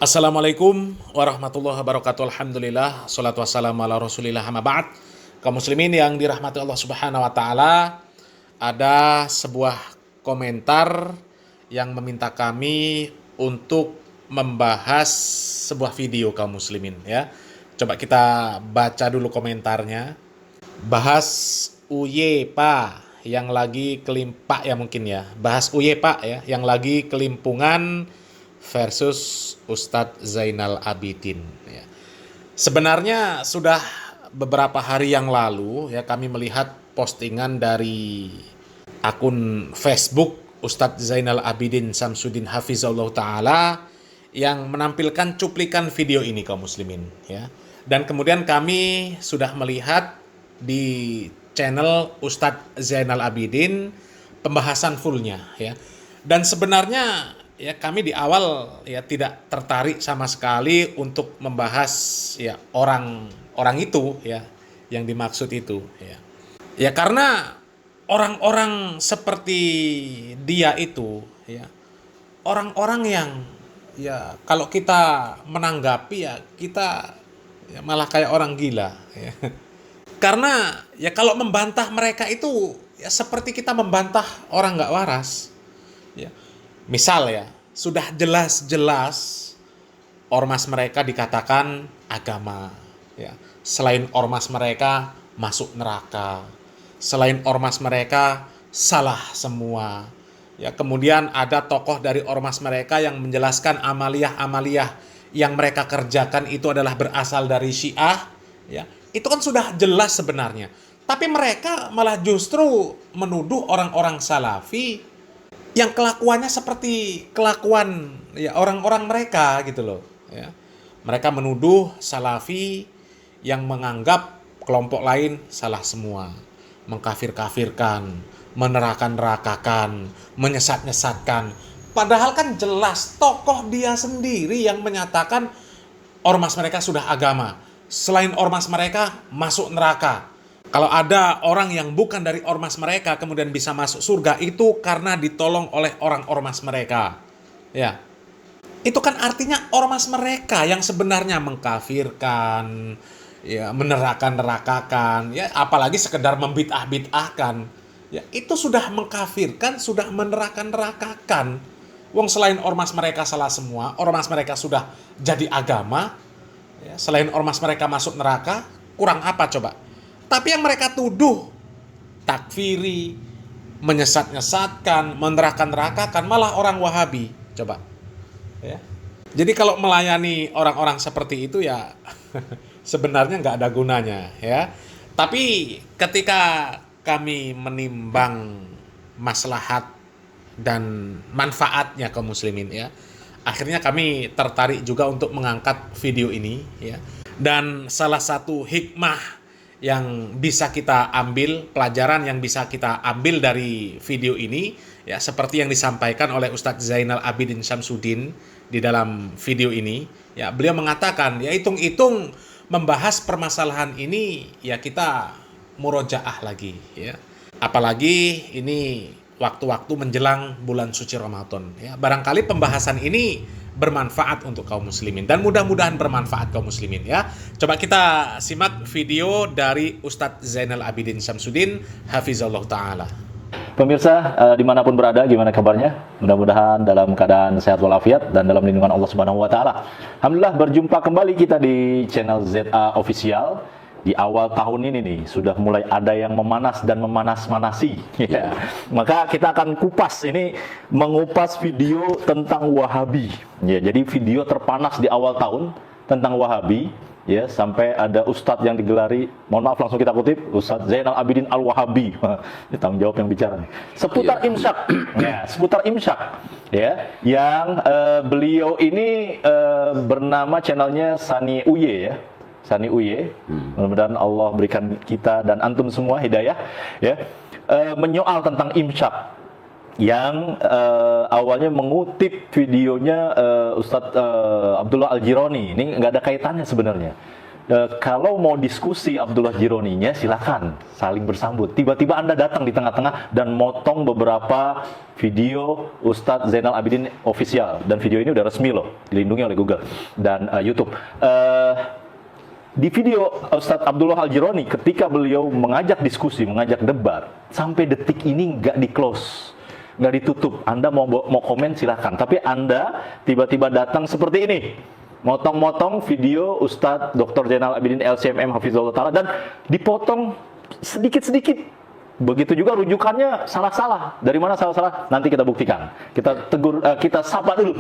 Assalamualaikum warahmatullahi wabarakatuh. Alhamdulillah, salatu wassalamu ala rasulillah, amma ba'd. Kaum muslimin yang dirahmati Allah subhanahu wa ta'ala, ada sebuah komentar yang meminta kami untuk membahas sebuah video kaum muslimin ya. Coba kita baca dulu komentarnya. Bahas UY Pak yang lagi kelimpak ya mungkin ya. Bahas UY Pak ya yang lagi kelimpungan versus Ustadz Zainal Abidin ya. Sebenarnya sudah beberapa hari yang lalu ya kami melihat postingan dari akun Facebook Ustadz Zainal Abidin Samsudin Hafizahullah Ta'ala yang menampilkan cuplikan video ini kaum muslimin ya. Dan kemudian kami sudah melihat di channel Ustadz Zainal Abidin pembahasan fullnya ya. Dan sebenarnya ya kami di awal ya tidak tertarik sama sekali untuk membahas ya orang itu ya yang dimaksud itu ya. Ya karena orang-orang seperti dia itu ya orang-orang yang ya kalau kita menanggapi ya kita ya malah kayak orang gila ya. Karena ya kalau membantah mereka itu ya seperti kita membantah orang nggak waras ya. Misal ya, sudah jelas-jelas ormas mereka dikatakan agama ya. Selain ormas mereka masuk neraka. Selain ormas mereka salah semua. Ya, kemudian ada tokoh dari ormas mereka yang menjelaskan amaliyah-amaliyah yang mereka kerjakan itu adalah berasal dari Syiah ya. Itu kan sudah jelas sebenarnya. Tapi mereka malah justru menuduh orang-orang Salafi yang kelakuannya seperti kelakuan ya orang-orang mereka gitu loh ya. Mereka menuduh Salafi yang menganggap kelompok lain salah semua, mengkafir-kafirkan, menerakan-nerakakan, menyesat-nyesatkan. Padahal kan jelas tokoh dia sendiri yang menyatakan ormas mereka sudah agama. Selain ormas mereka masuk neraka. Kalau ada orang yang bukan dari ormas mereka kemudian bisa masuk surga itu karena ditolong oleh orang ormas mereka. Ya. Itu kan artinya ormas mereka yang sebenarnya mengkafirkan, ya, menerakan-nerakakan, ya, apalagi sekedar membid'ah-bid'ahkan. Ya, itu sudah mengkafirkan, sudah menerakan-nerakakan. Wong selain ormas mereka salah semua, ormas mereka sudah jadi agama, ya, selain ormas mereka masuk neraka, kurang apa coba? Tapi yang mereka tuduh takfiri, menyesat-nyesatkan, meneraka-nerakakan malah orang Wahabi. Coba. Ya. Jadi kalau melayani orang-orang seperti itu ya sebenarnya nggak ada gunanya ya. Tapi ketika kami menimbang maslahat dan manfaatnya kaum muslimin ya, akhirnya kami tertarik juga untuk mengangkat video ini ya. Dan salah satu hikmah yang bisa kita ambil, pelajaran yang bisa kita ambil dari video ini ya seperti yang disampaikan oleh Ustadz Zainal Abidin Samsudin di dalam video ini ya, beliau mengatakan ya hitung-hitung membahas permasalahan ini ya kita murojaah lagi ya, apalagi ini waktu-waktu menjelang bulan suci Ramadan ya, barangkali pembahasan ini bermanfaat untuk kaum muslimin dan mudah-mudahan bermanfaat kaum muslimin ya. Coba kita simak video dari Ustadz Zainal Abidin Samsudin Hafizahullah Ta'ala. Pemirsa dimanapun berada, gimana kabarnya? Mudah-mudahan dalam keadaan sehat walafiat dan dalam lindungan Allah Subhanahu Wa Ta'ala. Alhamdulillah berjumpa kembali kita di channel ZA Official. Di awal tahun ini nih sudah mulai ada yang memanas dan memanas-manasi ya. Maka kita akan kupas ini, mengupas video tentang Wahabi ya. Jadi video terpanas di awal tahun tentang Wahabi ya, sampai ada ustadz yang digelari, mohon maaf langsung kita kutip, Ustadz Zainal Abidin Al-Wahabi. Ini tanggung jawab yang bicara nih. Seputar imsyak ya, seputar imsyak ya, yang beliau ini bernama channelnya Sani Uye ya. Sani Uye, mudah-mudahan Allah berikan kita dan antum semua hidayah ya, menyoal tentang imsyak yang awalnya mengutip videonya Ustadz Abdullah Al-Jironi. Ini nggak ada kaitannya sebenarnya kalau mau diskusi Abdullah Jironinya silakan saling bersambut. Tiba-tiba Anda datang di tengah-tengah dan motong beberapa video Ustadz Zainal Abidin official, dan video ini udah resmi loh, dilindungi oleh Google dan YouTube. Di video Ustadz Abdullah Al-Jironi ketika beliau mengajak diskusi, mengajak debat, sampai detik ini nggak di-close, nggak ditutup. Anda mau komen silakan, tapi Anda tiba-tiba datang seperti ini, motong-motong video Ustadz Dr. Zainal Abidin LCMM Hafizullah Ta'ala dan dipotong sedikit-sedikit. Begitu juga rujukannya salah-salah. Dari mana salah-salah? Nanti kita buktikan. Kita tegur, kita sapa dulu.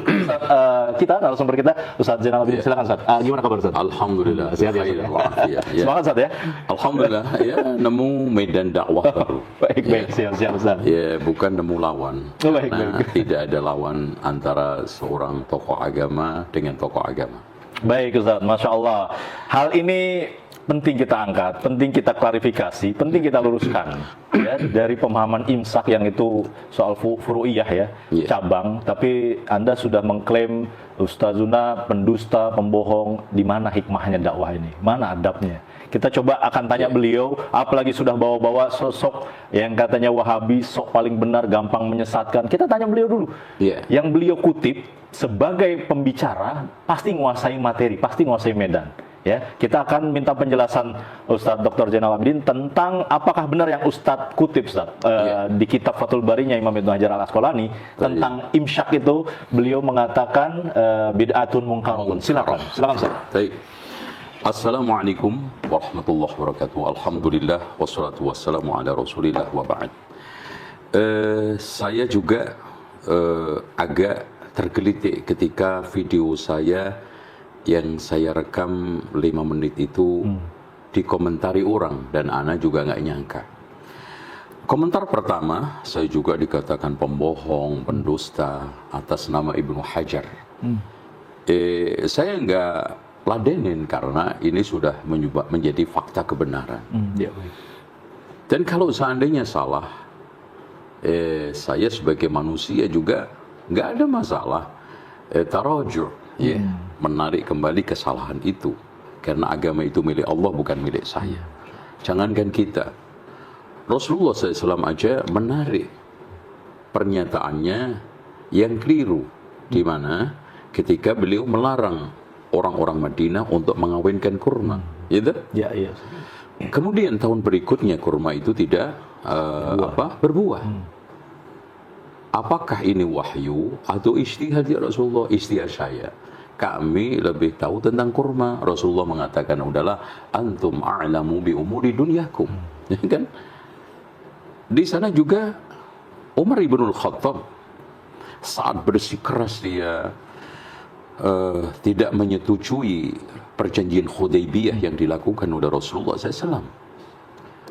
Kita narasumber kita Ustadz Zainal Abidin. Silakan Ustadz. Gimana kabar Ustadz? Alhamdulillah. Sehat ya. Semangat Ustadz ya. Alhamdulillah ya, nemu medan dakwah baru. Baik, siap Ustadz. Ya, bukan nemu lawan. Baik. Tidak ada lawan antara seorang tokoh agama dengan tokoh agama. Baik Ustadz, Masya Allah. Hal ini penting kita angkat, penting kita klarifikasi, penting kita luruskan ya, dari pemahaman imsak yang itu soal furu'iyah ya, cabang, tapi Anda sudah mengklaim Ustazuna pendusta, pembohong. Di mana hikmahnya dakwah ini? Mana adabnya? Kita coba akan tanya beliau, apalagi sudah bawa-bawa sosok yang katanya Wahabi, sok paling benar, gampang menyesatkan. Kita tanya beliau dulu. Yang beliau kutip sebagai pembicara pasti menguasai materi, pasti menguasai medan. Ya, kita akan minta penjelasan Ustadz Dr. Zainal Abidin tentang apakah benar yang Ustadz kutip Ustadz di kitab Fathul Barinya Imam Ibnu Hajar Al-Asqalani tentang imsyak itu beliau mengatakan bid'atun munkarun. Silakan Ustadz. Baik. Assalamualaikum warahmatullahi wabarakatuh. Alhamdulillah wassalatu wassalamu ala Rasulillah wa ba'd. Saya juga agak tergelitik ketika video saya yang saya rekam 5 menit itu dikomentari orang, dan ana juga nggak nyangka. Komentar pertama, saya juga dikatakan pembohong, pendusta atas nama Ibnu Hajar. Saya nggak ladenin karena ini sudah menjadi fakta kebenaran. Dan kalau seandainya salah, saya sebagai manusia juga nggak ada masalah. Tarajuh, menarik kembali kesalahan itu, karena agama itu milik Allah, bukan milik saya. Jangankan kita, Rasulullah SAW aja menarik pernyataannya yang keliru, di mana ketika beliau melarang orang-orang Madinah untuk mengawinkan kurma, gitu? Kemudian tahun berikutnya kurma itu tidak berbuah. Apakah ini wahyu atau ijtihad ya Rasulullah? Ijtihad saya. Kami lebih tahu tentang kurma. Rasulullah mengatakan, udahlah, antum a'lamu bi umuri dunyakum. Ya kan? Di sana juga Umar ibn Khattab saat bersikeras dia tidak menyetujui perjanjian Hudaybiyah yang dilakukan oleh Rasulullah SAW.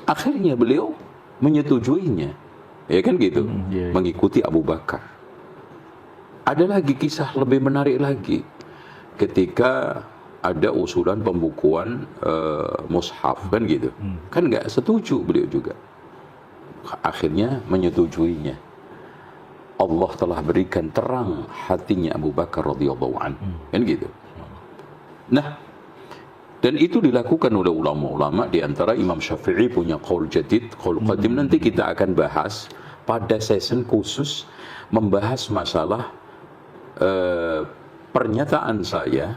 Akhirnya beliau menyetujuinya. Ya kan gitu, mengikuti Abu Bakar. Ada lagi kisah lebih menarik lagi, ketika ada usulan pembukuan mushaf, kan gitu, kan nggak setuju beliau juga. Akhirnya menyetujuinya. Allah telah berikan terang hatinya Abu Bakar radhiyallahu anhu, kan gitu. Nah, dan itu dilakukan oleh ulama-ulama, di antara Imam Syafi'i punya qaul jadid, qaul qadim. Nanti kita akan bahas pada sesi khusus membahas masalah pernyataan saya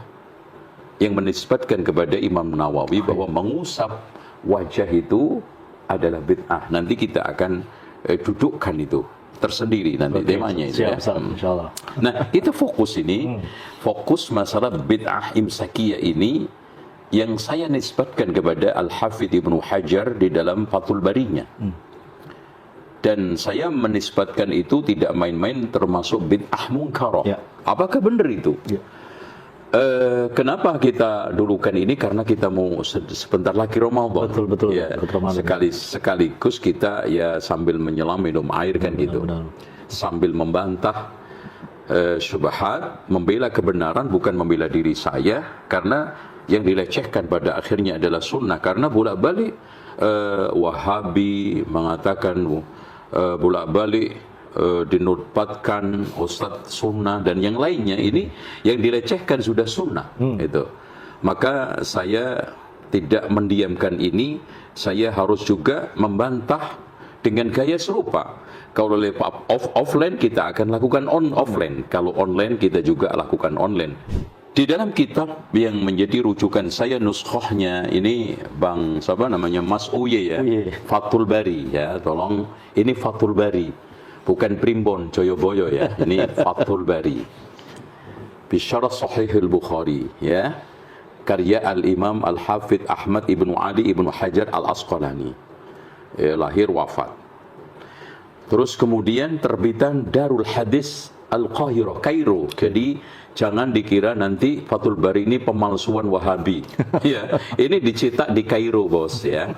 yang menisbatkan kepada Imam Nawawi bahwa mengusap wajah itu adalah bid'ah. Nanti kita akan dudukkan itu tersendiri nanti temanya itu. Insyaallah. Nah, kita fokus ini, fokus masalah bid'ah imsakiyah ini yang saya nisbatkan kepada Al-Hafidh Ibnu Hajar di dalam Fathul Barinya. Dan saya menisbatkan itu tidak main-main, termasuk bid'ah munkarah. Apakah benar itu? Kenapa kita dulukan ini? Karena kita mau sebentar lagi Ramadan. Betul. Sekaligus kita ya sambil menyelam minum air kan gitu. Sambil membantah syubhat, membela kebenaran, bukan membela diri saya, karena yang dilecehkan pada akhirnya adalah sunnah. Karena bolak-balik Wahabi mengatakan, bolak-balik dinutpatkan Ustadz sunnah dan yang lainnya, ini yang dilecehkan sudah sunnah. Itu. Maka saya tidak mendiamkan ini, saya harus juga membantah dengan gaya serupa. Kalau oleh offline kita akan lakukan offline, kalau online kita juga lakukan online. Di dalam kitab yang menjadi rujukan saya nuskhahnya ini Bang siapa namanya Mas Uye ya, Fathul Bari ya, tolong ini Fathul Bari, bukan Primbon Joyoboyo ya, ini Fathul Bari. Bisyarah Sahih al-Bukhari ya, karya Al-Imam Al-Hafidh Ahmad Ibnu Ali Ibnu Hajar Al-Asqalani, lahir wafat. Terus kemudian terbitan Darul Hadis Al-Qahirah, Kairo. Jadi jangan dikira nanti Fathul Bari ini pemalsuan Wahabi. Ya, ini dicetak di Kairo, Bos ya.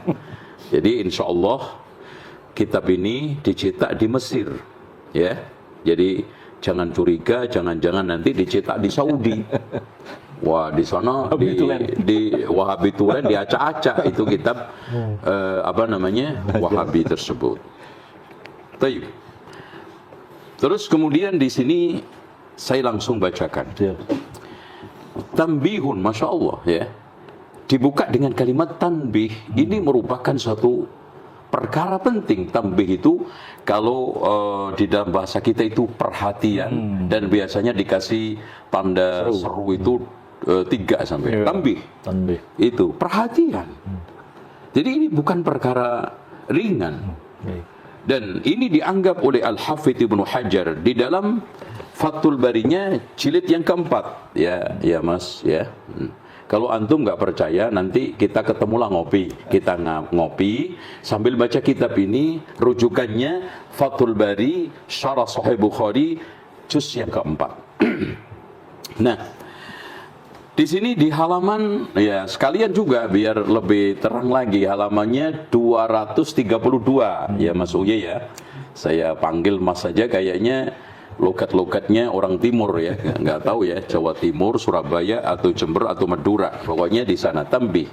Jadi insya Allah kitab ini dicetak di Mesir. Ya. Jadi jangan curiga, jangan-jangan nanti dicetak di Saudi. Wah, di sana di Wahabi Tulen diacak-acak itu kitab Wahabi tersebut. Taib. Terus kemudian di sini saya langsung bacakan. Tanbihun, masya Allah ya. Dibuka dengan kalimat tanbih. Ini merupakan suatu perkara penting. Tanbih itu kalau di dalam bahasa kita itu perhatian dan biasanya dikasih tanda seru itu 3 sampai. Tanbih. Itu perhatian. Jadi ini bukan perkara ringan. Dan ini dianggap oleh Al-Hafidh Ibnu Hajar di dalam Fathul Barinya jilid yang keempat. Ya Mas ya. Kalau antum nggak percaya, nanti kita ketemulah ngopi. Kita ngopi sambil baca kitab ini, rujukannya Fathul Bari Syarah Sahih Bukhari juz yang keempat. Nah, di sini di halaman ya sekalian juga biar lebih terang lagi, halamannya 232 ya Mas Uye ya. Saya panggil Mas saja, kayaknya logat-logatnya orang timur ya, nggak tahu ya Jawa Timur, Surabaya atau Jember atau Madura, pokoknya di sana. Tanbih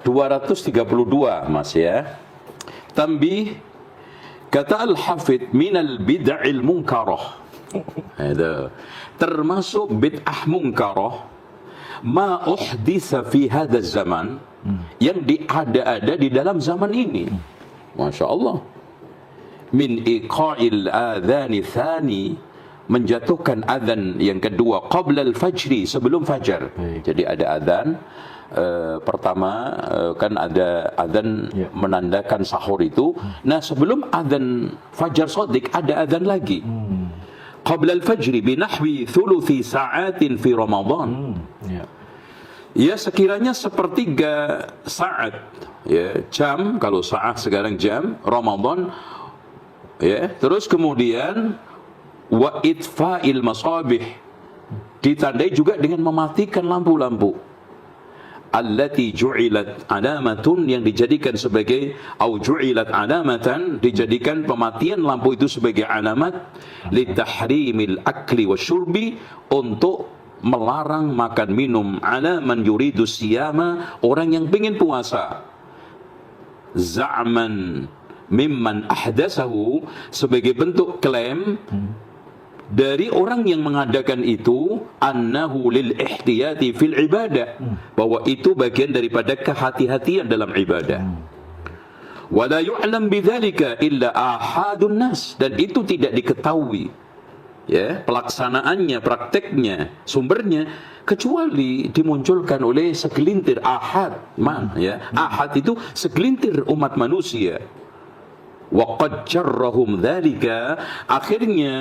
232 Mas ya. Tanbih, kata Al-Hafidh, minal bid'il munkarah. Ada termasuk bid'ah munkarah ma uhditha fi hadha zaman, yang diada-ada di dalam zaman ini. Masya Allah. Min iqa'il adhani thani, menjatuhkan adhan yang kedua qabla al-fajri, sebelum fajar. Jadi ada adhan pertama, kan ada adhan menandakan sahur itu. Nah, sebelum adhan fajar shadiq ada adhan lagi. Qabla al-fajri binahwi thuluthi sa'atin fi Ramadan. Ya sekiranya sepertiga saat ya, jam, kalau saat sekarang jam Ramadan ya. Terus kemudian wa itfa'il masabih, ditandai juga dengan mematikan lampu-lampu. Allati ju'ilat alamatun, yang dijadikan sebagai, au ju'ilat alamatan, dijadikan pematian lampu itu sebagai alamat litahrimil akli wasyurbi, untuk melarang makan minum, ala man yuridu siyama, orang yang ingin puasa, za'man mimman ahdasahu, sebagai bentuk klaim dari orang yang mengadakan itu, annahu lil ihtiyati fil ibadah, bahwa itu bagian daripada kehati-hatian dalam ibadah. Wala yu'lam bidzalika illa ahadun nas, dan itu tidak diketahui ya pelaksanaannya, prakteknya, sumbernya, kecuali dimunculkan oleh segelintir ahad ya. Ahad itu segelintir umat manusia. Wa qad jarrahum dzalika, akhirnya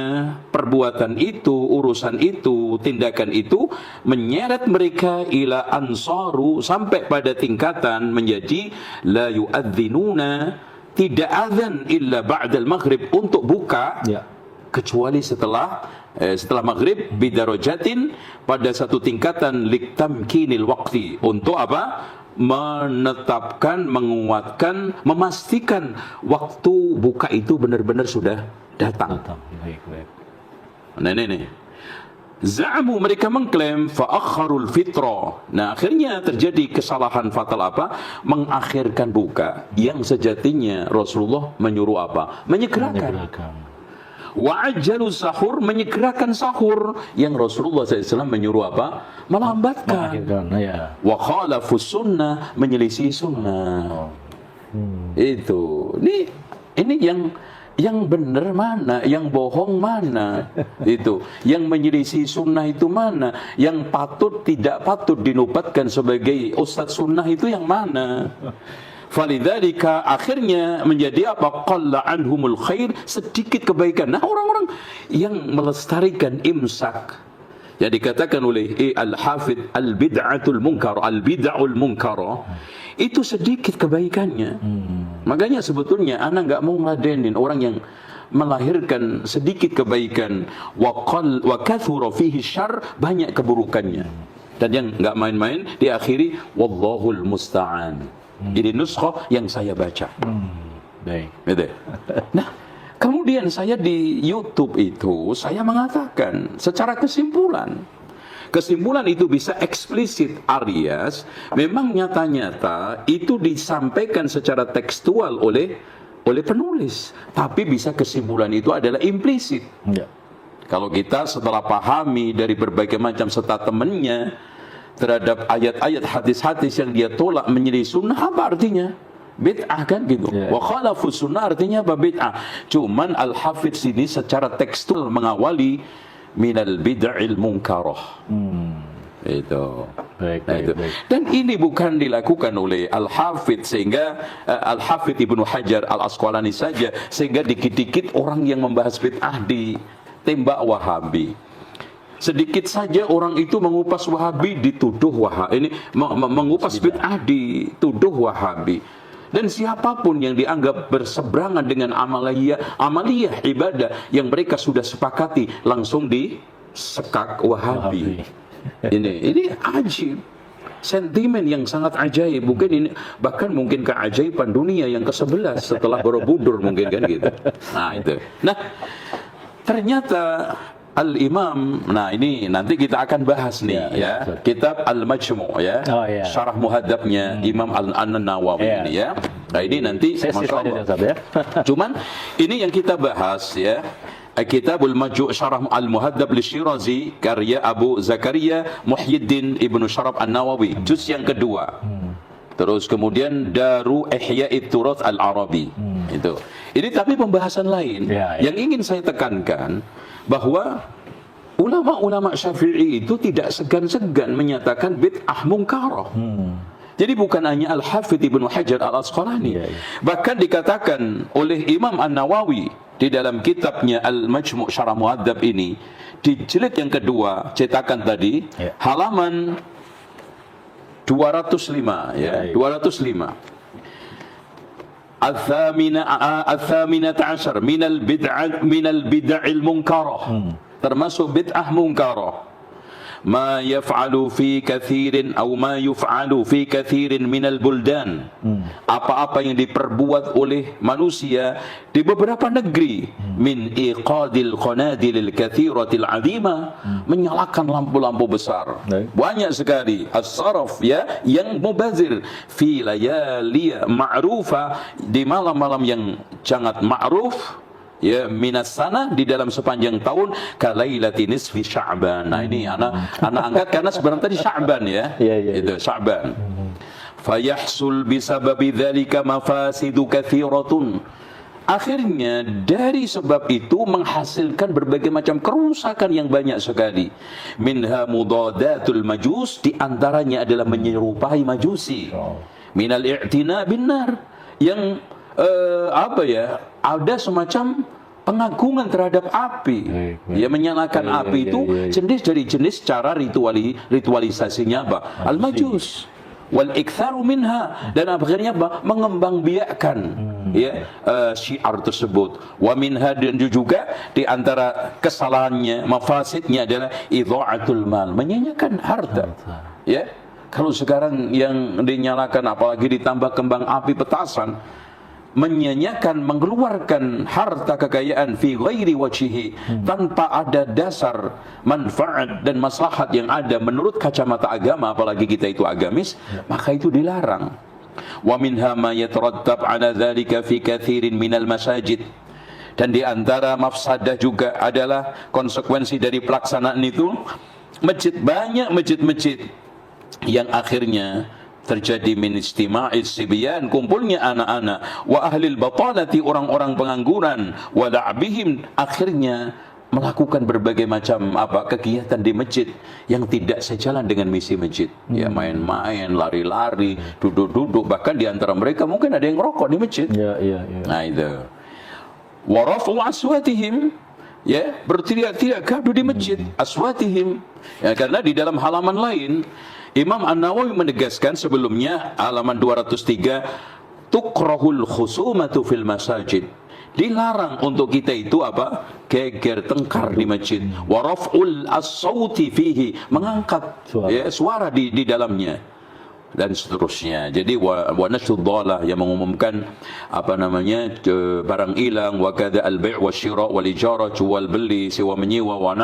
perbuatan itu, urusan itu, tindakan itu menyeret mereka ila ansaru, sampai pada tingkatan menjadi la yu'adzinuna, tidak azan illa ba'dal maghrib, untuk buka kecuali setelah maghrib, bidarajatin, pada satu tingkatan, liktamkinil waqti, untuk apa? Menetapkan, menguatkan, memastikan waktu buka itu benar-benar sudah datang. Nah, ini za'amu, mereka mengklaim fa'akharul fitra. Nah, akhirnya terjadi kesalahan fatal apa? Mengakhirkan buka yang sejatinya Rasulullah menyuruh apa? Menyegerakan. Wa ajjalu sahur, menyegerakan sahur, yang Rasulullah SAW menyuruh apa? Melambatkan. Ya. Wa khalafus sunnah, menyelisih sunnah. Itu. Ini yang benar mana, yang bohong mana, itu. Yang menyelisih sunnah itu mana, yang patut tidak patut dinobatkan sebagai ustadz sunnah itu yang mana. Falidzalika akhirnya menjadi apa? Qalla anhumul khair, sedikit kebaikan. Nah, orang-orang yang melestarikan imsak, yang dikatakan oleh Al-Hafidh al-bid'atul munkar, al-bid'ul munkar, itu sedikit kebaikannya. Makanya sebetulnya anak nggak mau ngeladenin orang yang melahirkan sedikit kebaikan, wa kathura fihi syarr, banyak keburukannya. Dan yang nggak main-main diakhiri wallahul musta'an. Ini nuskhah yang saya baca. Baik. Gitu. Nah, kemudian saya di YouTube itu saya mengatakan secara kesimpulan itu bisa eksplisit alias memang nyata-nyata itu disampaikan secara tekstual oleh penulis, tapi bisa kesimpulan itu adalah implisit. Ya. Kalau kita setelah pahami dari berbagai macam statementnya terhadap ayat-ayat hadis-hadis yang dia tolak menjadi sunnah, apa artinya? Bid'ah kan gitu. Wa khalafus sunnah artinya apa? Bid'ah. Cuman Al-Hafidh sini secara tekstual mengawali minal bid'il munkarah. Itu. Baik. Dan ini bukan dilakukan oleh Al-Hafidh sehingga Al-Hafidh Ibnu Hajar Al-Asqalani saja, sehingga dikit-dikit orang yang membahas bid'ah ditembak Wahabi. Sedikit saja orang itu mengupas Wahabi dituduh Wahabi, ini mengupas bid'ah dituduh Wahabi. Dan siapapun yang dianggap berseberangan dengan amaliyah ibadah yang mereka sudah sepakati langsung disekak Wahabi. Ini ajib. Sentimen yang sangat ajaib. Mungkin ini bahkan mungkin keajaiban dunia yang ke-11 setelah Borobudur mungkin kan gitu. Nah, itu. Nah, ternyata Al-Imam, nah ini nanti kita akan bahas nih ya. Kitab Al-Majmu' ya. Syarah muhadzabnya Imam An-Nawawi ini ya. Nah, ini nanti Masya Allah. Cuman ini yang kita bahas ya. Kitabul Majmu' Syarah Al-Muhadzab Lisyirazi karya Abu Zakaria Muhyiddin Ibnu Syaraf An-Nawawi, juz yang kedua. Terus kemudian Daru Ihya'it Turath Al-Arabi. Itu. Ini tapi pembahasan lain. Yang ingin saya tekankan bahwa ulama-ulama Syafi'i itu tidak segan-segan menyatakan bid'ah munkarah. Jadi bukan hanya Al-Hafidh Ibnu Hajar Al-Asqalani. Bahkan dikatakan oleh Imam An-Nawawi di dalam kitabnya Al-Majmu' Syarah Muhadzab ini, di jilid yang kedua, cetakan tadi, halaman 205 ya, 205. Al-thaminata ashar minal bid'il munkarah, termasuk bid'ah munkarah, ma yaf'alu fi kathirin atau ma yuf'alu fi kathirin minal buldan, apa-apa yang diperbuat oleh manusia di beberapa negeri, min iqadil qanadilil kathiratil azima, menyalakan lampu-lampu besar banyak sekali, as-saraf ya, yang mubazir, fi layali ma'rufa, di malam-malam yang sangat ma'ruf ya, minas sana, di dalam sepanjang tahun, kalailati nisfi Sya'ban. Nah, ini anak angkat karena sebenarnya tadi Sya'ban ya. Itu Sya'ban. Fayahsul bisababi dzalika mafasidu katsiratun. Akhirnya dari sebab itu menghasilkan berbagai macam kerusakan yang banyak sekali. Minha mudadatul majus, di antaranya adalah menyerupai majusi. Minal i'tina bin nar, yang ada semacam pengagungan terhadap api. Ya, menyalakan api itu jenis dari jenis cara ritualisasinya apa? Al-majus wal iktsaru minha, dan akhirnya apa? Mengembangbiakkan syiar tersebut. Wa minha, dan juga di antara kesalahannya, mafasidnya adalah idha'atul mal, menyanyiakan harta. Ya, kalau sekarang yang dinyalakan apalagi ditambah kembang api petasan, menyanyiakan, mengeluarkan harta kekayaan fi ghairi wajhihi, tanpa ada dasar manfaat dan maslahat yang ada menurut kacamata agama, apalagi kita itu agamis, maka itu dilarang. Wa minha ma yatarattab ala dzalika fi katsirin minal masajid, Dan di antara mafsadah juga adalah konsekuensi dari pelaksanaan itu, banyak masjid-masjid yang akhirnya terjadi min istima'is sibyan, kumpulnya anak-anak, wa ahlil batalati, orang-orang pengangguran, wa la'bihim, akhirnya melakukan berbagai macam kegiatan di masjid yang tidak sejalan dengan misi masjid. Ya, main-main, lari-lari, duduk-duduk, bahkan di antara mereka mungkin ada yang ngerokok di masjid. Ya. Nah itu. Wa raf'u aswatihim, ya, berteriak-teriak gaduh di masjid, aswatihim. Ya, karena di dalam halaman lain Imam An-Nawawi menegaskan sebelumnya, halaman 203, tukrahul khusumatu fil masajid. Dilarang untuk kita itu geger tengkar di masjid. Wa raf'ul as-sauti fihi, mengangkat suara di dalamnya, dan seterusnya. Jadi wa nasyud dhalah, yang mengumumkan barang hilang, wa kadza al-bai' wa syira' wal ijara, jual beli, sewa menyewa, wa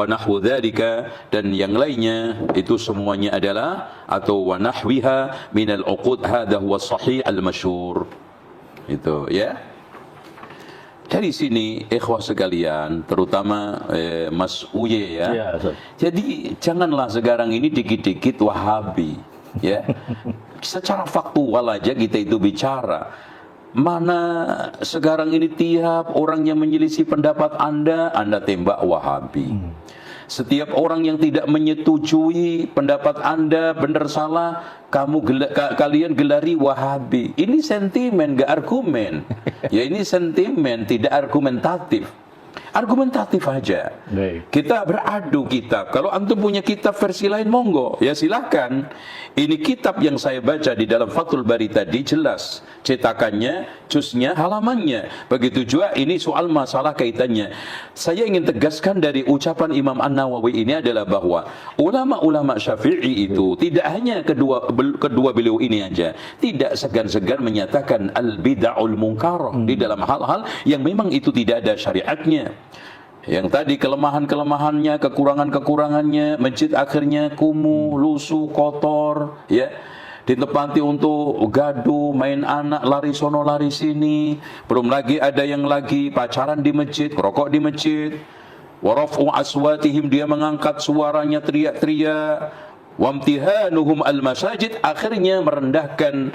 nahwu dzalika, dan yang lainnya itu semuanya adalah atau wa nahwiha min al-uqud, hadha huwa sahih al-masyhur. Itu ya. Dari sini ikhwah sekalian, terutama Mas Uye ya. Jadi janganlah sekarang ini dikit-dikit Wahabi. Ya, secara faktual aja kita itu bicara. Mana sekarang ini tiap orang yang menyelisih pendapat Anda tembak Wahabi. Setiap orang yang tidak menyetujui pendapat Anda benar salah, kalian gelari Wahabi. Ini sentimen, gak argumen. Ya, ini sentimen, tidak argumentatif. Argumentatif aja. Kita beradu kitab. Kalau antum punya kitab versi lain, monggo, ya silahkan. Ini kitab yang saya baca di dalam Fathul Bari tadi, jelas cetakannya, juznya, halamannya. Begitu juga ini soal masalah kaitannya. Saya ingin tegaskan dari ucapan Imam An-Nawawi ini adalah bahwa ulama-ulama Syafi'i itu tidak hanya kedua beliau ini aja, tidak segan-segan menyatakan al-bid'aul munkarah di dalam hal-hal yang memang itu tidak ada syariatnya. Yang tadi kelemahan-kelemahannya, kekurangan-kekurangannya, masjid akhirnya kumuh, lusuh, kotor, ya, ditempati untuk gaduh, main anak, lari sono lari sini. Belum lagi ada yang lagi pacaran di masjid, rokok di masjid. Wa raf'u aswatihim, dia mengangkat suaranya, teriak-teriak. Wa imtihanuhum al-masajid, akhirnya merendahkan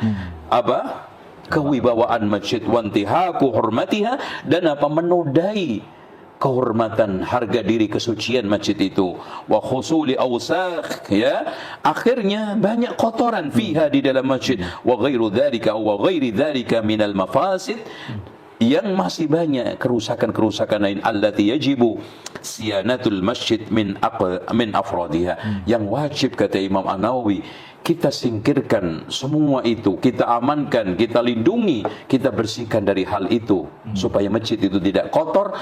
kewibawaan masjid, wa intihaku hurmatiha, dan menodai kehormatan, harga diri, kesucian masjid itu. Wa khusuli awsakh, ya, akhirnya banyak kotoran fiha di dalam masjid. Wa ghairu dzalika wa ghairi dzalika minal mafasid, yang masih banyak kerusakan-kerusakan lain, allati yajibu siyanatul masjid min afradiha, yang wajib, kata Imam An-Nawawi, kita singkirkan semua itu, kita amankan, kita lindungi, kita bersihkan dari hal itu, supaya masjid itu tidak kotor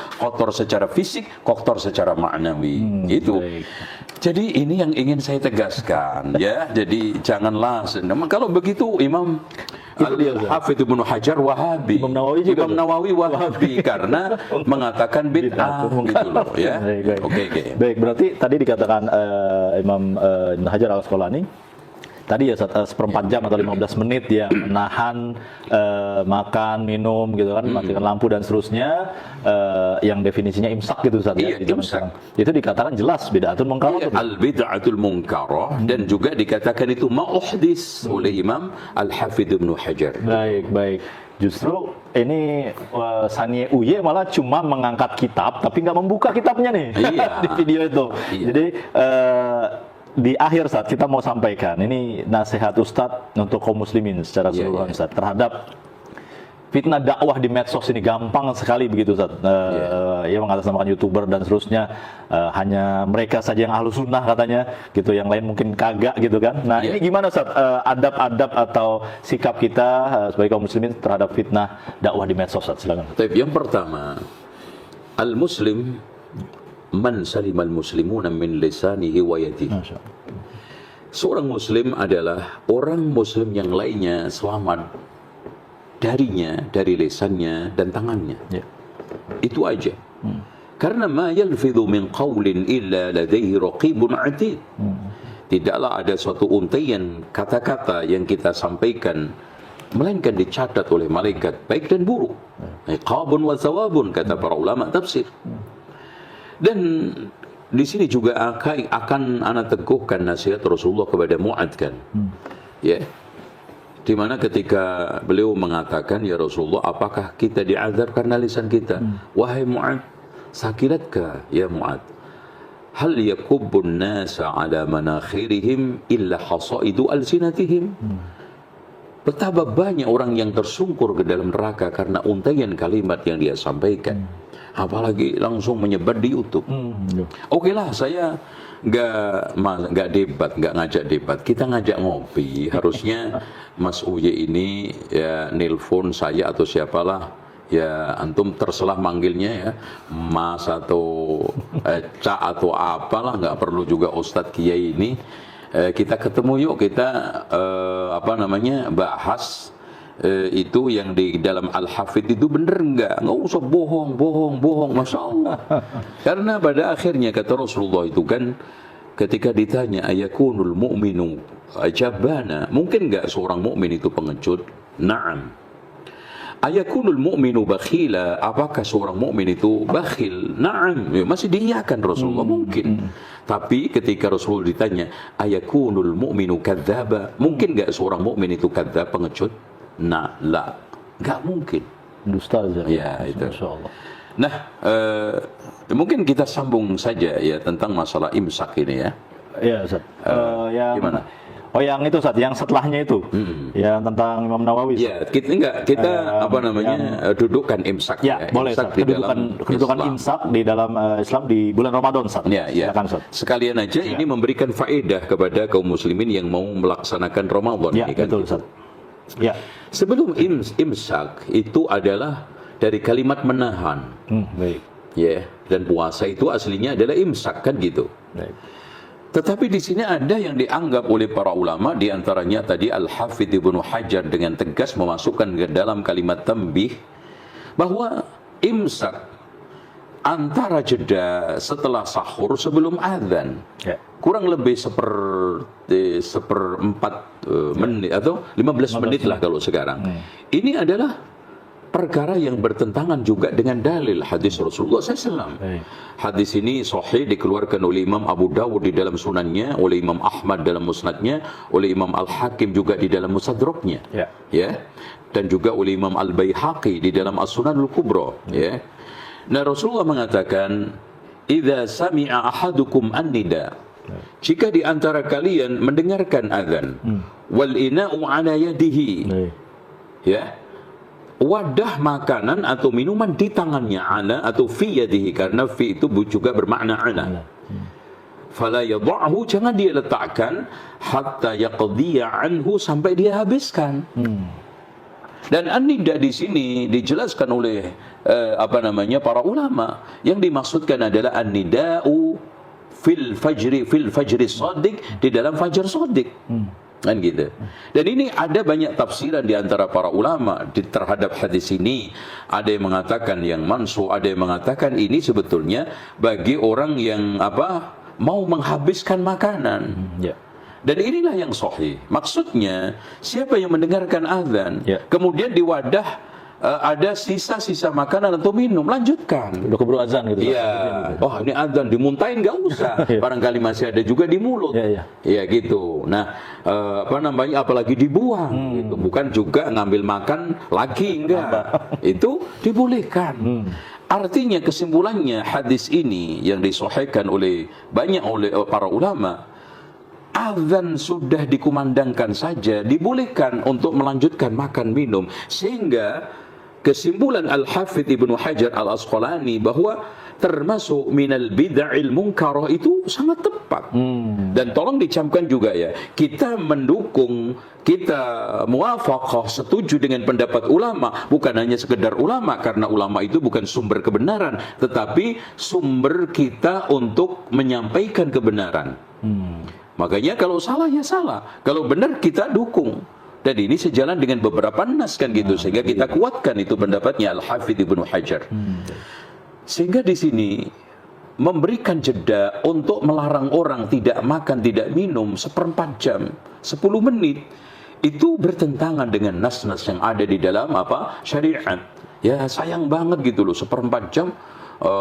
secara fisik, kotor secara maknawi. Itu. Jadi ini yang ingin saya tegaskan, ya. Jadi janganlah kalau begitu Imam Al-Hafidz Ibnu Hajar Wahabi, Imam Nawawi Wahabi karena mengatakan bid'ah gitu loh, ya. Oke. Baik, berarti tadi dikatakan Imam Ibnu Hajar Al-Asqalani tadi ya seperempat jam atau 15 menit ya menahan makan, minum gitu kan, matikan lampu dan seterusnya, yang definisinya imsak gitu Ustaz. Iya, imsak. Itu dikatakan jelas bid'atul munkarah. Al-bid'atul munkarah, dan juga dikatakan itu ma'uhdis oleh Imam Al-Hafidz Ibnu Hajar. Baik. Justru ini Sanie Uye malah cuma mengangkat kitab tapi nggak membuka kitabnya nih. Iya. Di video itu. Iya. Jadi di akhir saat kita mau sampaikan ini nasihat Ustadz untuk kaum muslimin secara keseluruhan Ustadz terhadap fitnah dakwah di medsos ini. Gampang sekali begitu Ustadz, ya, mengatasnamakan YouTuber dan seterusnya, hanya mereka saja yang ahlu sunnah katanya gitu, yang lain mungkin kagak gitu kan. Nah ini gimana Ustadz, adab-adab atau sikap kita sebagai kaum muslimin terhadap fitnah dakwah di medsos Ustadz? Silakan. Yang pertama, al-muslim man salimal muslimuna min lisanihi wa yadihi. Seorang muslim adalah orang muslim yang lainnya selamat darinya, dari lisannya dan tangannya. Itu aja. Karena ma yalfidhu min qawlin illa ladaihi raqibun atid. Tidaklah ada suatu untaian kata-kata yang kita sampaikan melainkan dicatat oleh malaikat baik dan buruk. iqabun wa thawabun, kata para ulama tafsir. Dan di sini juga akan anak teguhkan nasihat Rasulullah kepada Mu'adz kan. Ya. Di mana ketika beliau mengatakan, ya Rasulullah, apakah kita diazab karena lisan kita? Wahai Mu'adz, sakiratka ya Mu'adz, hal yakubbun nasa ala manakhirihim illa hasaidu alsinatihim. Betapa banyak orang yang tersungkur ke dalam neraka karena untaian kalimat yang dia sampaikan. Apalagi langsung menyebar di YouTube. Oke lah, saya nggak debat, nggak ngajak debat. Kita ngajak ngopi. Harusnya Mas Uye ini ya nelpon saya atau siapalah, ya antum terselah manggilnya ya Mas atau Cak atau apalah, nggak perlu juga Ustadz Kiai ini. Kita ketemu yuk, kita bahas itu yang di dalam Al-Hafidh itu bener nggak usah bohong, Masya Allah. Karena pada akhirnya kata Rasulullah itu kan, ketika ditanya ayakunul mu'minu ajabana, mungkin nggak seorang mukmin itu pengecut? Naam. Ayakunul mu'minu bakhila, apakah seorang mukmin itu bakhil? Naam, ya, masih diiyakan Rasulullah, mungkin. Tapi ketika Rasulullah ditanya ayakunul mu'minu kadzdzaba, mungkin enggak seorang mukmin itu kadzdzab, pengecut? Nah, la, enggak mungkin. Dusta ya itu. Insyaallah. Nah, mungkin kita sambung saja ya tentang masalah imsak ini ya. Iya, Ustaz. Gimana? Oh, yang itu Ustaz, yang setelahnya itu. Yang tentang Imam Nawawi. Ya, kita dudukkan imsak ya. Boleh, Ustaz. Kedudukan imsak di dalam Islam di bulan Ramadan, Ustaz. Ya. Silakan, Ustaz. Sekalian aja ini memberikan faedah kepada kaum muslimin yang mau melaksanakan Ramadan ya, ini kan. Betul, Ustaz. Ya. Sebelum imsak itu adalah dari kalimat menahan. Baik. Ya, dan puasa itu aslinya adalah imsak kan gitu. Baik. Tetapi di sini ada yang dianggap oleh para ulama, di antaranya tadi Al-Hafidh Ibnu Hajar dengan tegas memasukkan ke dalam kalimat tanbih bahwa imsak antara jeda setelah sahur sebelum azan, kurang lebih seperempat menit atau 15 menit lah kalau sekarang. Ini adalah perkara yang bertentangan juga dengan dalil hadis Rasulullah SAW. Hadis ini sahih, dikeluarkan oleh Imam Abu Dawud di dalam sunannya, oleh Imam Ahmad dalam musnadnya, oleh Imam Al-Hakim juga di dalam musadraknya, ya, dan juga oleh Imam Al-Baihaqi di dalam As-Sunanul Kubra, ya. Nah, Rasulullah mengatakan, "Idza sami'a ahadukum an-nida", jika di antara kalian mendengarkan azan, wal ina'u ala yadihi, ya, wadah makanan atau minuman di tangannya, ala atau fi yadihi, karena fi itu juga bermakna ala. Fala yadha'hu, jangan dia letakkan, hatta yaqdiya anhu, sampai dia habiskan. Dan an-nida di sini dijelaskan oleh para ulama, yang dimaksudkan adalah an-nida'u fil fajri shadiq, di dalam fajar shadiq. Kan gitu. Dan ini ada banyak tafsiran di antara para ulama terhadap hadis ini. Ada yang mengatakan yang mansu, ada yang mengatakan ini sebetulnya bagi orang yang mau menghabiskan makanan. Dan inilah yang sahih. Maksudnya siapa yang mendengarkan azan, kemudian di wadah ada sisa-sisa makanan atau minum, lanjutkan. Udah keburu azan gitu. Iya. Oh, ini azan, dimuntahin nggak usah. Barangkali masih ada juga di mulut. Iya gitu. Nah, apalagi dibuang. Gitu. Bukan juga ngambil makan lagi, enggak. Itu dibolehkan. Artinya kesimpulannya hadis ini yang disahihkan oleh para ulama, azan sudah dikumandangkan saja dibolehkan untuk melanjutkan makan minum, sehingga kesimpulan Al-Hafidh Ibnu Hajar Al-Asqalani bahwa termasuk minal bid'il munkarah itu sangat tepat. Dan tolong dicamkan juga ya, kita mendukung, kita muwafaqah, setuju dengan pendapat ulama, bukan hanya sekedar ulama, karena ulama itu bukan sumber kebenaran, tetapi sumber kita untuk menyampaikan kebenaran. Makanya kalau salah ya salah, kalau benar kita dukung. Dan ini sejalan dengan beberapa nas kan gitu, sehingga kita kuatkan itu pendapatnya Al-Hafidh Ibnu Hajar. Sehingga di sini memberikan jeda untuk melarang orang tidak makan, tidak minum 1/4 jam, 10 menit, itu bertentangan dengan nas-nas yang ada di dalam syariat. Ya sayang banget gitu loh, seperempat jam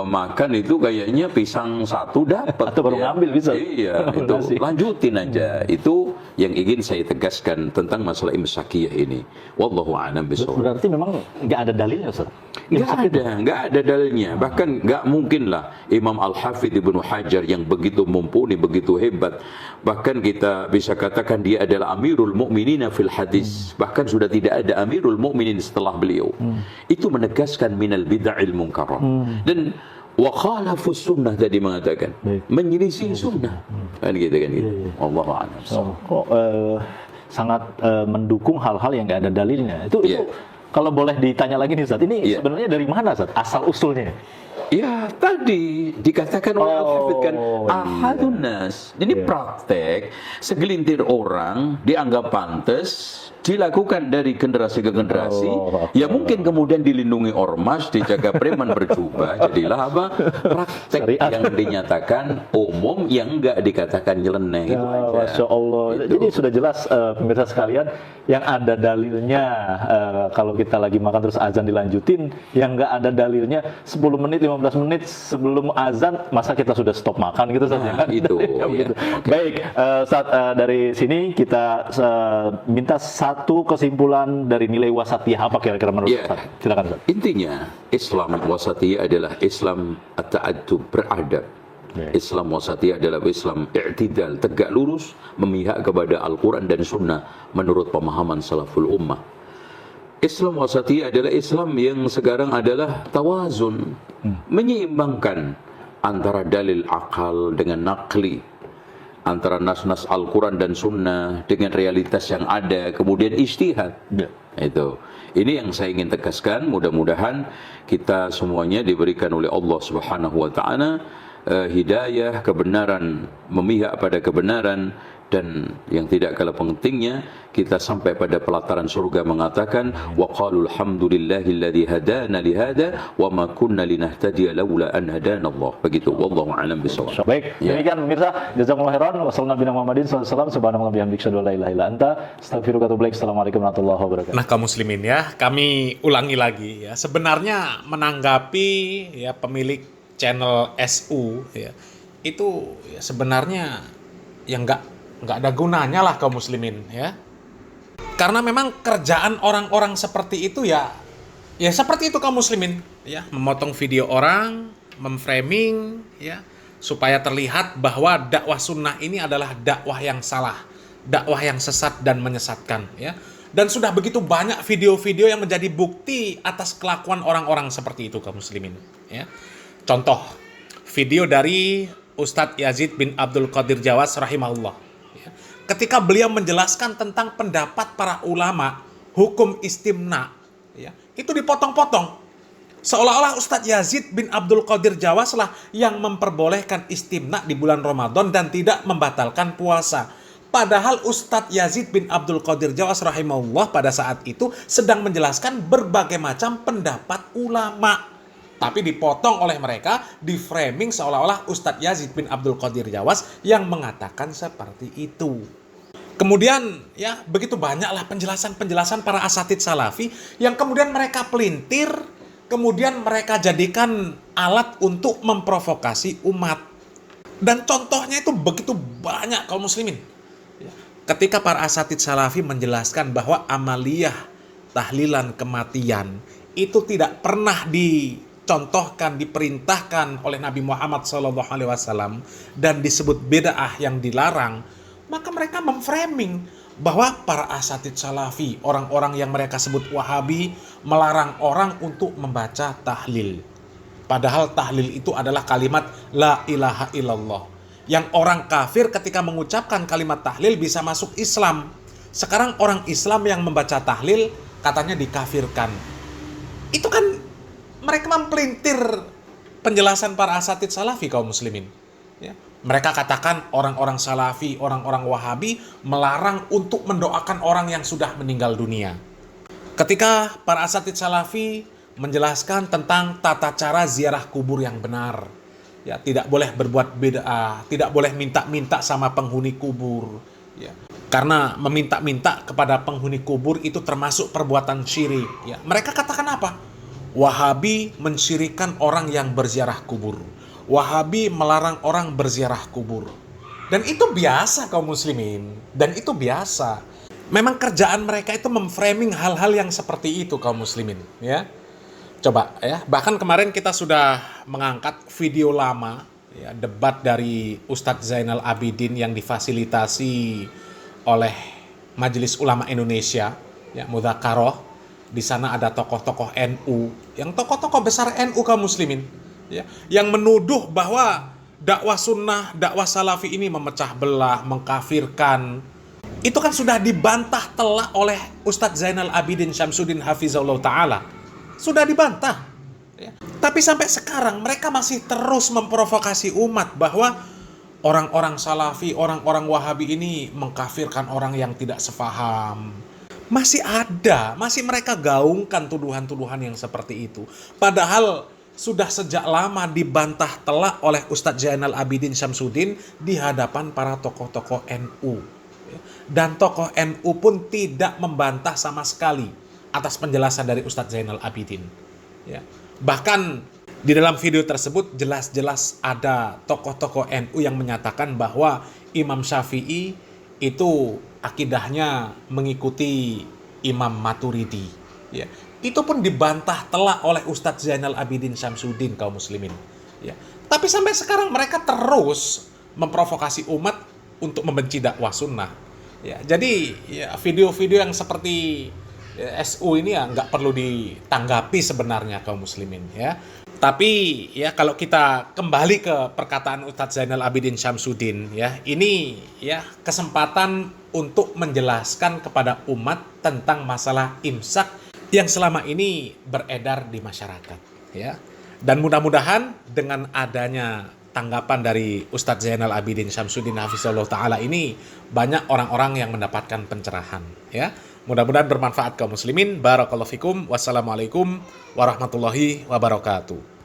makan itu kayaknya pisang satu dapat. Atau baru ya. ngambil bisa. Iya, itu Nasi. lanjutin aja. Itu yang ingin saya tegaskan tentang masalah imsakiyah ini. Wallahu a'lam bishawab. Berarti memang nggak ada dalilnya, Ustaz? Nggak ada dalilnya. Bahkan nggak mungkin lah Imam Al-Hafidh Ibnu Hajar yang begitu mumpuni, begitu hebat. Bahkan kita bisa katakan dia adalah Amirul Mukminin fil hadis. Bahkan sudah tidak ada Amirul Mukminin setelah beliau. Itu menegaskan minal bid'il munkarat. Dan wa khalafus sunnah tadi mengatakan menyelisih sunnah. Kan gitu kan gitu. Allahu a'lam. Kok sangat mendukung hal-hal yang nggak ada dalilnya. Itu Iya. kalau boleh ditanya lagi nih, Ustaz, ini Iya. sebenarnya dari mana, Ustaz? Asal usulnya? Ya tadi dikatakan oleh Al-Hafidh kan ahadun nas. Ini praktek segelintir orang dianggap pantas dilakukan dari generasi ke generasi. Ya mungkin kemudian dilindungi ormas, dijaga preman berjubah. Jadilah apa? Praktek Syariat. yang dinyatakan umum yang enggak dikatakan nyeleneh itu aja. Masya Allah. Jadi sudah jelas pemirsa sekalian, yang ada dalilnya kalau kita lagi makan terus azan dilanjutin, yang nggak ada dalilnya 10 menit 15 menit sebelum azan masa kita sudah stop makan gitu saja kan? itu, Ya, ya. begitu. Oke. Baik, dari sini kita minta satu kesimpulan dari nilai wasatiyah apa kira-kira menurut Ya. Ustaz? Silakan, Ustaz. Intinya Islam wasatiyah adalah Islam at-ta'addub, beradab. Ya. Islam wasatiyah adalah Islam i'tidal, tegak lurus, memihak kepada Al-Quran dan Sunnah menurut pemahaman salaful ummah. Islam wasatiyah adalah Islam yang sekarang adalah tawazun, menyeimbangkan antara dalil akal dengan nakli, antara nas-nas Al-Quran dan Sunnah dengan realitas yang ada, kemudian ijtihad. Ya. Itu. Ini yang saya ingin tegaskan. Mudah-mudahan kita semuanya diberikan oleh Allah Subhanahu wa taala hidayah, kebenaran, memihak pada kebenaran, dan yang tidak kalah pentingnya kita sampai pada pelataran surga mengatakan wa qalul hamdulillahilladzi hadana li hada wa ma kunna linahtadiya laula an hadana Allah. Begitu, wallahu a'lam bishawab. Baik, Ya. demikian pemirsa, jazakumullah khairan. Wassallallahu nabiyana Muhammadin sallallahu alaihi wasallam, subhanallah bihamdihi asyhadu an la ilaha illa anta, astaghfiruka wa atubu ilaik. Assalamualaikum warahmatullahi wabarakatuh. Nah, kaum muslimin ya, kami ulangi lagi ya. Sebenarnya menanggapi ya pemilik channel SU ya, itu ya, sebenarnya yang nggak ada gunanya lah kaum muslimin ya. Karena memang kerjaan orang-orang seperti itu ya seperti itu kaum muslimin ya, memotong video orang, memframing ya, supaya terlihat bahwa dakwah sunnah ini adalah dakwah yang salah, dakwah yang sesat dan menyesatkan ya. Dan sudah begitu banyak video-video yang menjadi bukti atas kelakuan orang-orang seperti itu kaum muslimin ya. Contoh video dari Ustadz Yazid bin Abdul Qadir Jawas rahimahullah ya. Ketika beliau menjelaskan tentang pendapat para ulama hukum istimna ya, itu dipotong-potong seolah-olah Ustadz Yazid bin Abdul Qadir Jawas lah yang memperbolehkan istimna di bulan Ramadan dan tidak membatalkan puasa. Padahal Ustadz Yazid bin Abdul Qadir Jawas rahimahullah pada saat itu sedang menjelaskan berbagai macam pendapat ulama. Tapi dipotong oleh mereka, di-framing seolah-olah Ustadz Yazid bin Abdul Qadir Jawas yang mengatakan seperti itu. Kemudian ya begitu banyaklah penjelasan-penjelasan para asatidz salafi yang kemudian mereka pelintir, kemudian mereka jadikan alat untuk memprovokasi umat. Dan contohnya itu begitu banyak kaum muslimin. Ketika para asatidz salafi menjelaskan bahwa amaliyah tahlilan kematian itu tidak pernah dicontohkan, diperintahkan oleh Nabi Muhammad SAW dan disebut bid'ah yang dilarang, maka mereka memframing bahwa para asatidz salafi, orang-orang yang mereka sebut Wahabi, melarang orang untuk membaca tahlil. Padahal tahlil itu adalah kalimat la ilaha illallah. Yang orang kafir ketika mengucapkan kalimat tahlil bisa masuk Islam. Sekarang orang Islam yang membaca tahlil katanya dikafirkan. Itu kan mereka mempelintir penjelasan para asatidz salafi kaum muslimin. Ya. Mereka katakan orang-orang salafi, orang-orang Wahabi melarang untuk mendoakan orang yang sudah meninggal dunia. Ketika para asatidz salafi menjelaskan tentang tata cara ziarah kubur yang benar, ya, tidak boleh berbuat bid'ah, tidak boleh minta-minta sama penghuni kubur, ya. Karena meminta-minta kepada penghuni kubur itu termasuk perbuatan syirik, ya. Mereka katakan apa? Wahabi mensyirikan orang yang berziarah kubur. Wahabi melarang orang berziarah kubur. Dan itu biasa kaum muslimin. Dan itu biasa. Memang kerjaan mereka itu memframing hal-hal yang seperti itu kaum muslimin, ya. Coba ya, bahkan kemarin kita sudah mengangkat video lama ya, debat dari Ustadz Zainal Abidin yang difasilitasi oleh Majelis Ulama Indonesia, ya, Mudzakarah. Di sana ada tokoh-tokoh NU, yang tokoh-tokoh besar NU kaum muslimin, ya, yang menuduh bahwa dakwah sunnah, dakwah salafi ini memecah belah, mengkafirkan. Itu kan sudah dibantah telak oleh Ustadz Zainal Abidin Syamsuddin Hafizahullah Ta'ala. Sudah dibantah. Ya. Tapi sampai sekarang mereka masih terus memprovokasi umat bahwa orang-orang salafi, orang-orang wahabi ini mengkafirkan orang yang tidak sefaham. Masih ada, masih mereka gaungkan tuduhan-tuduhan yang seperti itu. Padahal sudah sejak lama dibantah telak oleh Ustadz Zainal Abidin Syamsuddin di hadapan para tokoh-tokoh NU. Dan tokoh NU pun tidak membantah sama sekali atas penjelasan dari Ustadz Zainal Abidin. Ya. Bahkan di dalam video tersebut jelas-jelas ada tokoh-tokoh NU yang menyatakan bahwa Imam Syafi'i itu akidahnya mengikuti Imam Maturidi. Ya. Itu pun dibantah telak oleh Ustadz Zainal Abidin Syamsuddin kaum muslimin. Ya. Tapi sampai sekarang mereka terus memprovokasi umat untuk membenci dakwah sunnah. Ya, jadi ya, video-video yang seperti ya, SU ini ya nggak perlu ditanggapi sebenarnya kaum muslimin, ya. Tapi ya kalau kita kembali ke perkataan Ustadz Zainal Abidin Syamsuddin, ya, ini ya kesempatan untuk menjelaskan kepada umat tentang masalah imsak yang selama ini beredar di masyarakat, ya. Dan mudah-mudahan dengan adanya tanggapan dari Ustadz Zainal Abidin Syamsuddin Hafizahullah Ta'ala ini banyak orang-orang yang mendapatkan pencerahan, ya. Mudah-mudahan bermanfaat kaum muslimin. Barakallahu fikum. Wassalamualaikum warahmatullahi wabarakatuh.